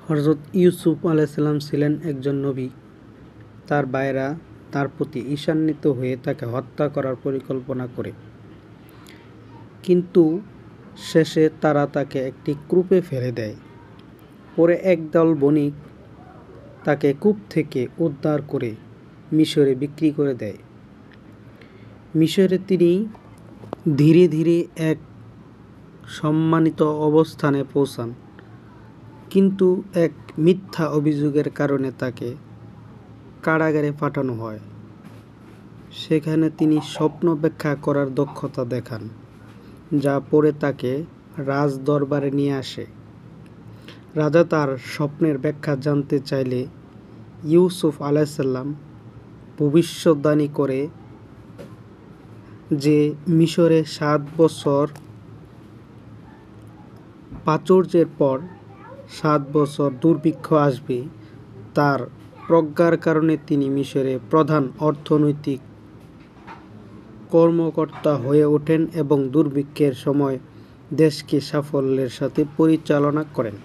হযরত ইউসুফ আলাইহিসসালাম ছিলেন একজন নবী। তার ভাইয়েরা তার প্রতি ঈর্ষান্বিত হয়ে তাকে হত্যা করার পরিকল্পনা করে, কিন্তু শেষে তারা তাকে একটি কূপে ফেলে দেয়। পরে একদল বণিক তাকে কূপ থেকে উদ্ধার করে মিশরে বিক্রি করে দেয়। মিশরে তিনি ধীরে ধীরে এক সম্মানিত অবস্থানে পৌঁছান, কিন্তু এক মিথ্যা অভিযোগের কারণে তাকে কারাগারে পাঠানো হয়। সেখানে তিনি স্বপ্ন ব্যাখ্যা করার দক্ষতা দেখান, যা পরে তাকে রাজ দরবারে নিয়ে আসে। রাজা তার স্বপ্নের ব্যাখ্যা জানতে চাইলে ইউসুফ আলাইহিসসালাম ভবিষ্যদ্বাণী করে যে মিশরে 7 বছর প্রাচুর্যের পর 7 বছর দুর্ভিক্ষ আসবে। তার প্রজ্ঞার কারণে তিনি মিশরে প্রধান অর্থনৈতিক কর্মকর্তা হয়ে ওঠেন এবং দুর্ভিক্ষের সময় দেশকে সাফল্যের সাথে পরিচালনা করেন।